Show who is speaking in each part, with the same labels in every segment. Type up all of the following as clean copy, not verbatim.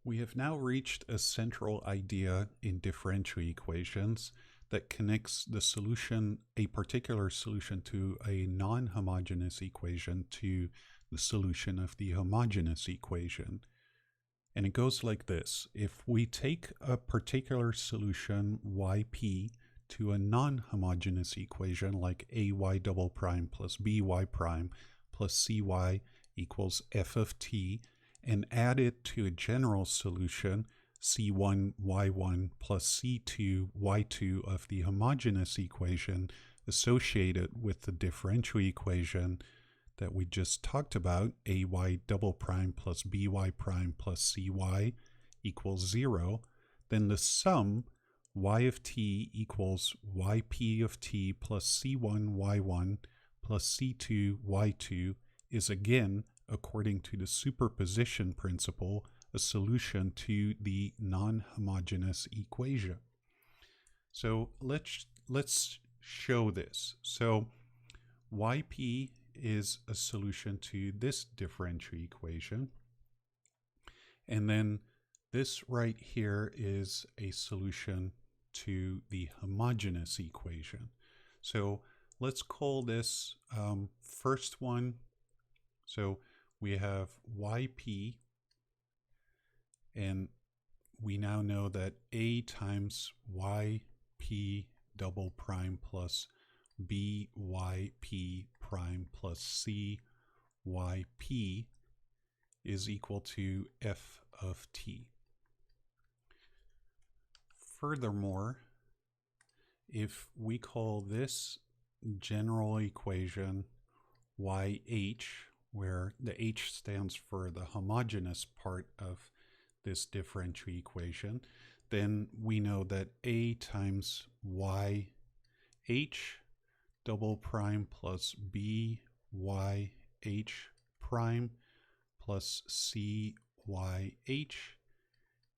Speaker 1: We have now reached a central idea in differential equations that connects the solution, a particular solution to a non-homogeneous equation, to the solution of the homogeneous equation. And it goes like this. If we take a particular solution yp to a non-homogeneous equation like ay double prime plus by prime plus cy equals f of t, and add it to a general solution c1 y1 plus c2 y2 of the homogeneous equation associated with the differential equation that we just talked about, ay double prime plus by prime plus cy equals 0, then the sum y of t equals yp of t plus c1 y1 plus c2 y2 is again, according to the superposition principle, a solution to the non-homogeneous equation. So let's show this. So yp is a solution to this differential equation, and then this right here is a solution to the homogeneous equation. So let's call this first one. So we have yp, and we now know that a times yp double prime plus byp prime plus cyp is equal to f of t. Furthermore, if we call this general equation yh, where the h stands for the homogeneous part of this differential equation, then we know that a times yh double prime plus byh prime plus cyh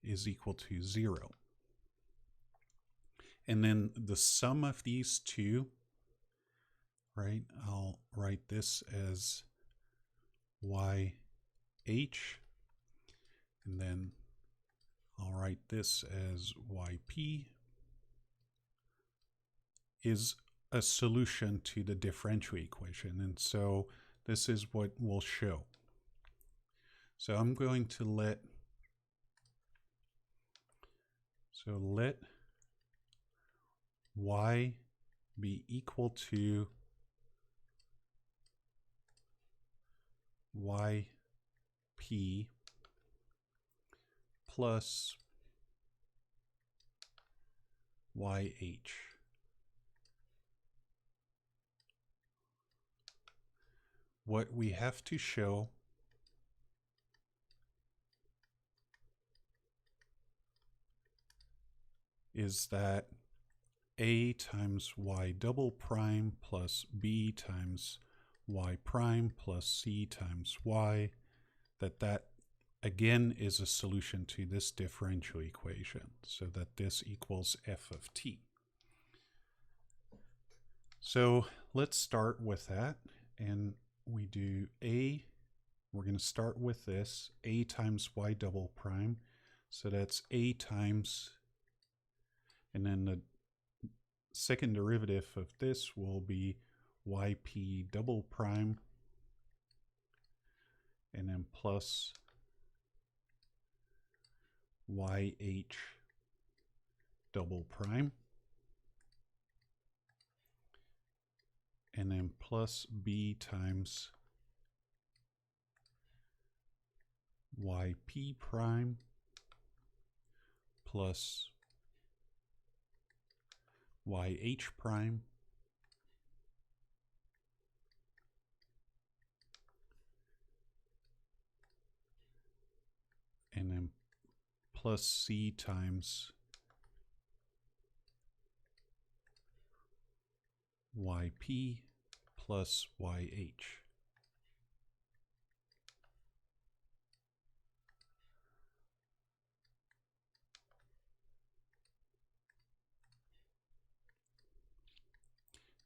Speaker 1: is equal to 0. And then the sum of these two, right, I'll write this as yh, and then I'll write this as yp, is a solution to the differential equation. And so this is what we'll show. So I'm going to let y be equal to yp plus yh. What we have to show is that a times y double prime plus b times y prime plus c times y, that again is a solution to this differential equation, so that this equals f of t. So let's start with that, and we do we're going to start with this, a times y double prime, so that's a times, and then the second derivative of this will be yp double prime, and then plus yh double prime, and then plus b times yp prime plus yh prime, and then plus c times yp plus yh.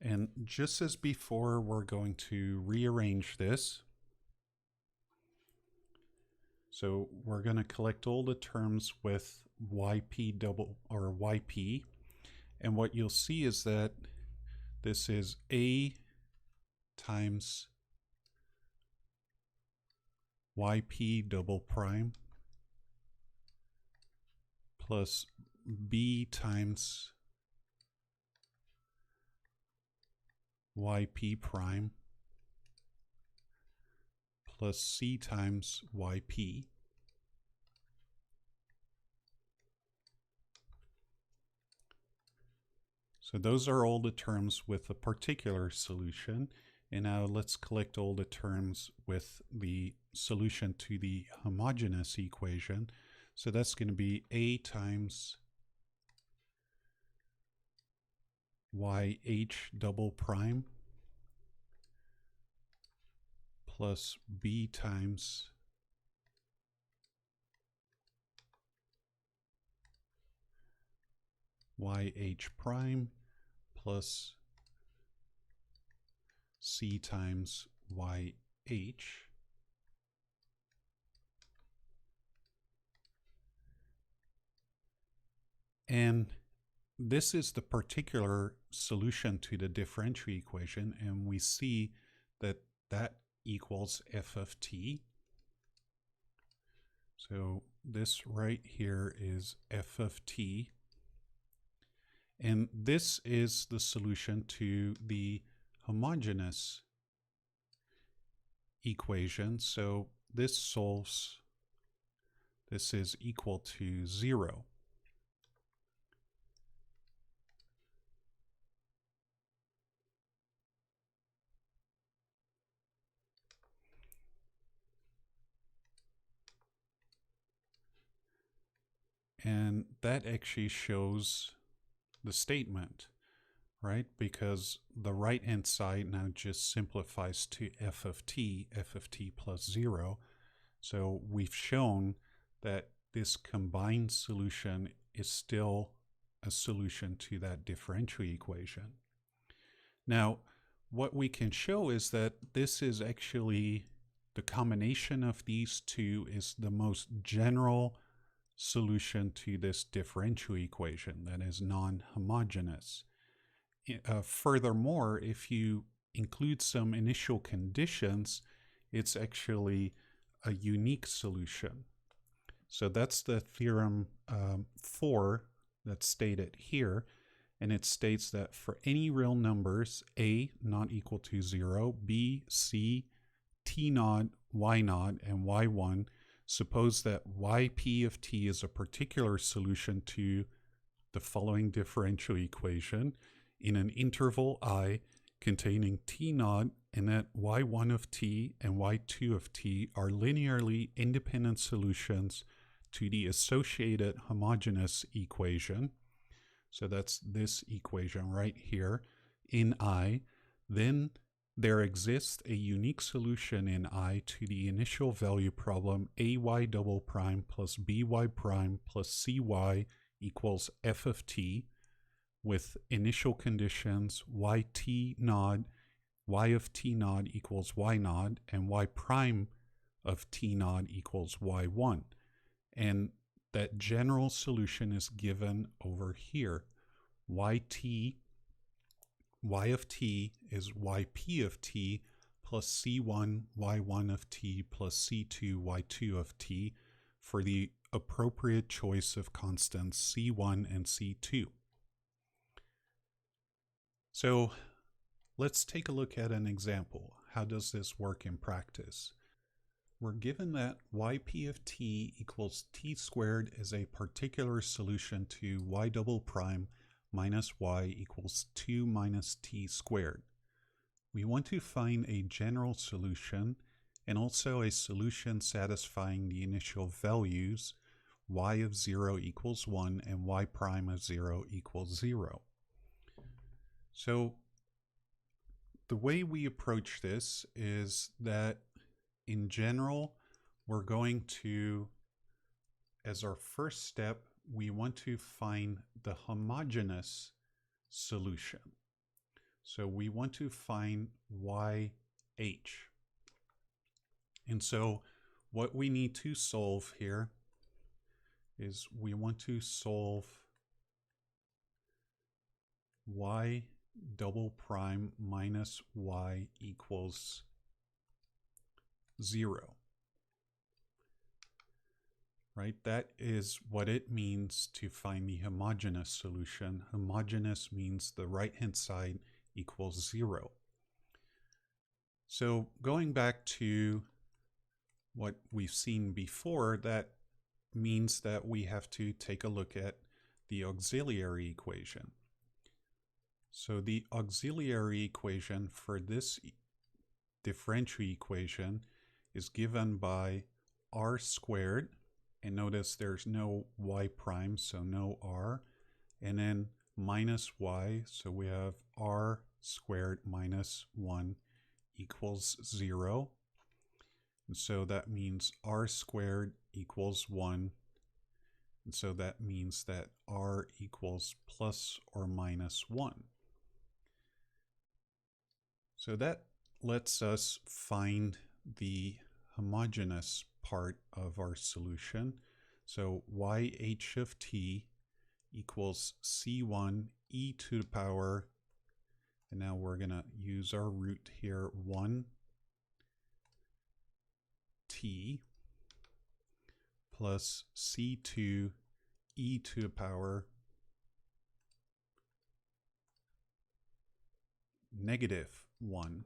Speaker 1: And just as before, we're going to rearrange this. So we're going to collect all the terms with yp double or yp, and what you'll see is that this is a times yp double prime plus b times yp prime plus c times yp. So those are all the terms with a particular solution. And now let's collect all the terms with the solution to the homogeneous equation. So that's going to be a times yh double prime plus b times yh prime plus c times yh. And this is the particular solution to the differential equation, and we see that that equals f of t. So this right here is f of t, and this is the solution to the homogeneous equation. So this solves, this is equal to 0. And that actually shows the statement, right? Because the right-hand side now just simplifies to f of t plus 0. So we've shown that this combined solution is still a solution to that differential equation. Now, what we can show is that this is actually, the combination of these two is the most general solution to this differential equation that is non-homogeneous. Furthermore, if you include some initial conditions, it's actually a unique solution. So that's the theorem 4 that's stated here, and it states that for any real numbers a not equal to 0, b, c, t naught, y naught, and y1, suppose that yp of t is a particular solution to the following differential equation in an interval I containing t naught, and that y1 of t and y2 of t are linearly independent solutions to the associated homogeneous equation. So that's this equation right here in I. Then there exists a unique solution in I to the initial value problem ay double prime plus by prime plus cy equals f of t, with initial conditions yt naught, y of t naught equals y naught, and y prime of t naught equals y1. And that general solution is given over here. Y of t is yp of t plus c1 y1 of t plus c2 y2 of t for the appropriate choice of constants c1 and c2. So let's take a look at an example. How does this work in practice? We're given that yp of t equals t squared as a particular solution to y double prime minus y equals 2 minus t squared. We want to find a general solution and also a solution satisfying the initial values y of 0 equals 1 and y prime of 0 equals 0. So the way we approach this is that in general, we're going to, as our first step, we want to find the homogeneous solution. So we want to find YH. And so what we need to solve here is we want to solve y double prime minus y equals 0. Right? That is what it means to find the homogeneous solution. Homogeneous means the right-hand side equals 0. So going back to what we've seen before, that means that we have to take a look at the auxiliary equation. So the auxiliary equation for this differential equation is given by r squared, and notice there's no y prime, so no r, and then minus y, so we have r squared minus 1 equals 0. And so that means r squared equals 1. And so that means that r equals plus or minus 1. So that lets us find the homogeneous part of our solution. So yh of t equals c1 e to the power, and now we're going to use our root here, 1 t plus c2 e to the power negative 1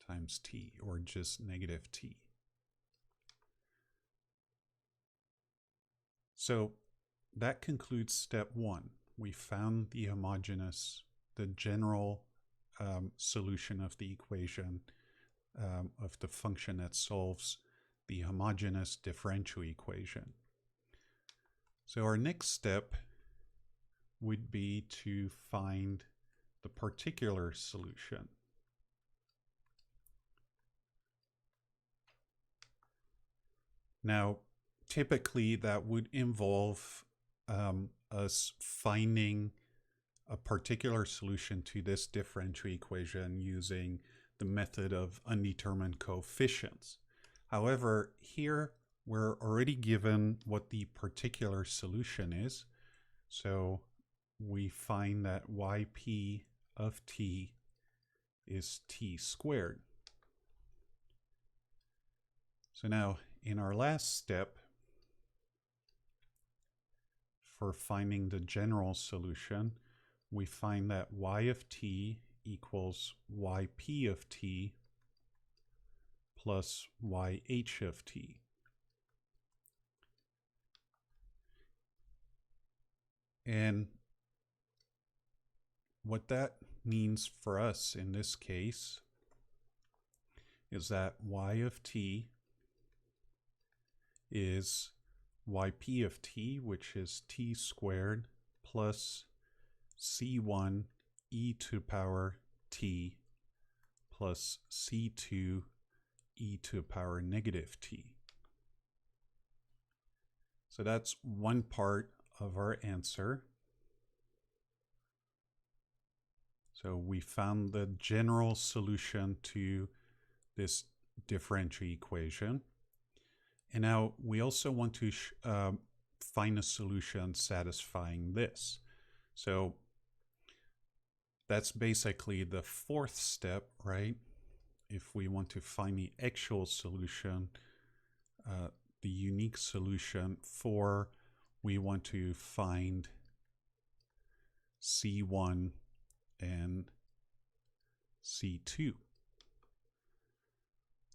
Speaker 1: times t, or just negative t. So that concludes step 1. We found the homogeneous, the general solution of the equation of the function that solves the homogeneous differential equation. So our next step would be to find the particular solution. Now, typically that would involve us finding a particular solution to this differential equation using the method of undetermined coefficients. However, here we're already given what the particular solution is. So we find that yp of t is t squared. So now in our last step, for finding the general solution, we find that y of t equals yp of t plus yh of t. And what that means for us in this case is that y of t is yp of t, which is t squared plus c1 e to the power t plus c2 e to the power negative t. So that's one part of our answer. So we found the general solution to this differential equation. And now we also want to find a solution satisfying this. So that's basically the fourth step, right? If we want to find the actual solution, the unique solution for, we want to find C1 and C2.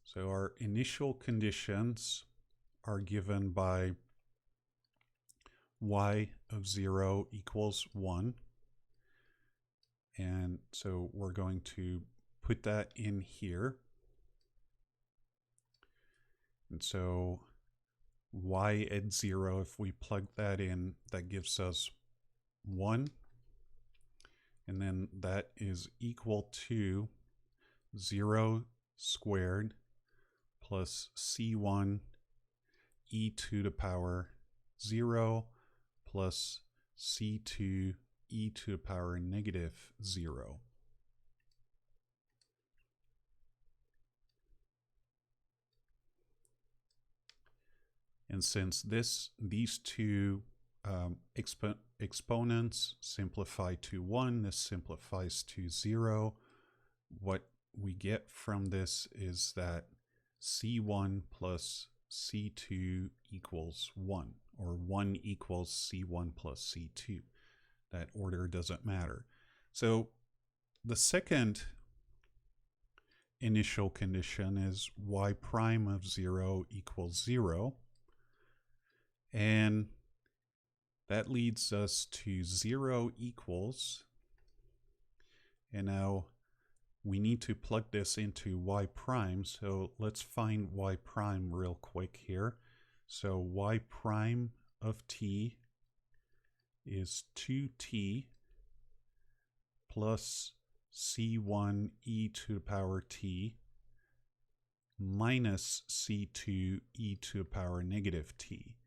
Speaker 1: So our initial conditions are given by y of 0 equals 1. And so we're going to put that in here. And so y at 0, if we plug that in, that gives us 1. And then that is equal to 0 squared plus c1 e to the power 0 plus c2 e to the power negative 0. And since these two exponents simplify to 1, this simplifies to 0, what we get from this is that C1 plus C2 equals 1, or 1 equals C1 plus C2. That order doesn't matter. So the second initial condition is y prime of 0 equals 0. And that leads us to 0 equals, and now we need to plug this into y prime, so let's find y prime real quick here. So y prime of t is 2t plus c1 e to the power t minus c2 e to the power negative t.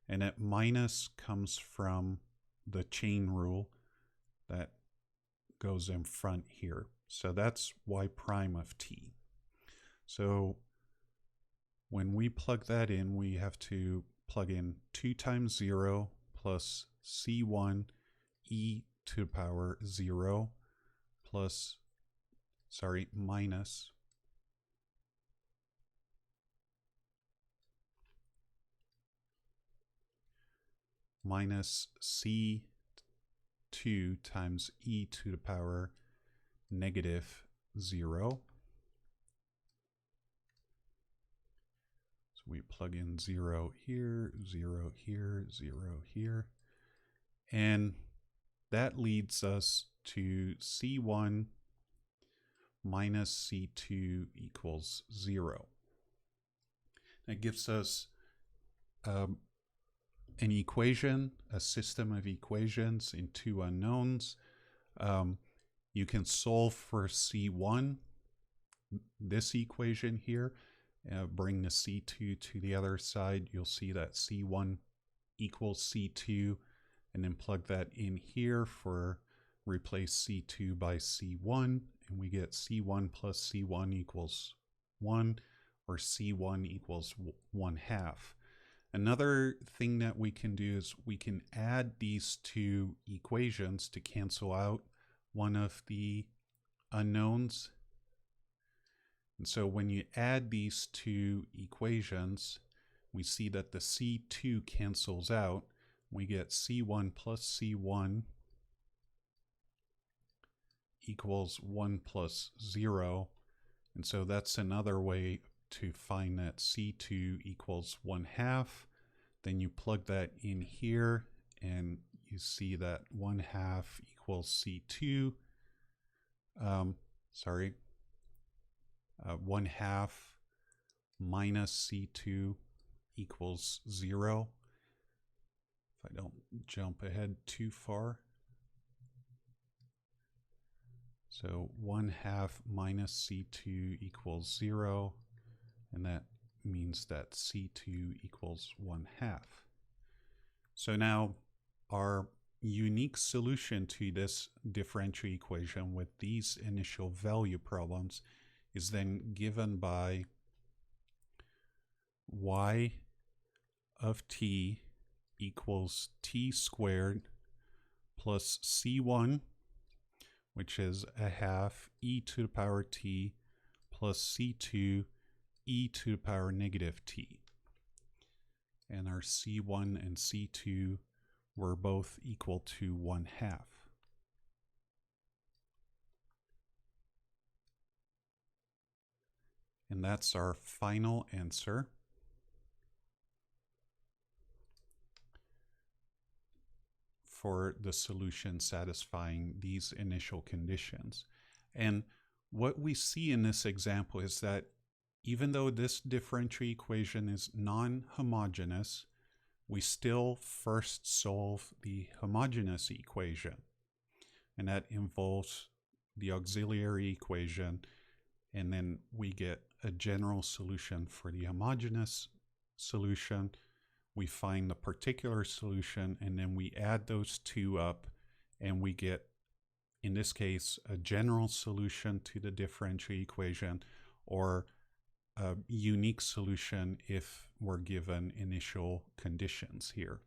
Speaker 1: And that minus comes from the chain rule that goes in front here. So that's y prime of t. So when we plug that in, we have to plug in 2 times 0 plus c1 e to the power 0 plus, minus c2 times e to the power negative 0. So we plug in 0 here, 0 here, 0 here. And that leads us to C1 minus C2 equals 0. That gives us an equation, a system of equations in two unknowns. You can solve for C1, this equation here, bring the C2 to the other side. You'll see that C1 equals C2, and then plug that in here for replace C2 by C1, and we get C1 plus C1 equals 1, or C1 equals 1/2. Another thing that we can do is we can add these two equations to cancel out one of the unknowns. And so when you add these two equations, we see that the C2 cancels out. We get C1 plus C1 equals 1 plus 0. And so that's another way to find that C2 equals 1/2. Then you plug that in here and you see that 1/2 equals C2. 1/2 minus C2 equals 0. If I don't jump ahead too far. So 1/2 minus C2 equals 0, and that means that C2 equals 1/2. So now our unique solution to this differential equation with these initial value problems is then given by y of t equals t squared plus c1, which is 1/2 e to the power t plus c2 e to the power negative t. And our c1 and c2 were both equal to 1/2. And that's our final answer. For the solution satisfying these initial conditions. And what we see in this example is that even though this differential equation is non-homogeneous, we still first solve the homogeneous equation. And that involves the auxiliary equation, and then we get a general solution for the homogeneous solution. We find the particular solution, and then we add those two up, and we get, in this case, a general solution to the differential equation, or a unique solution if we're given initial conditions here.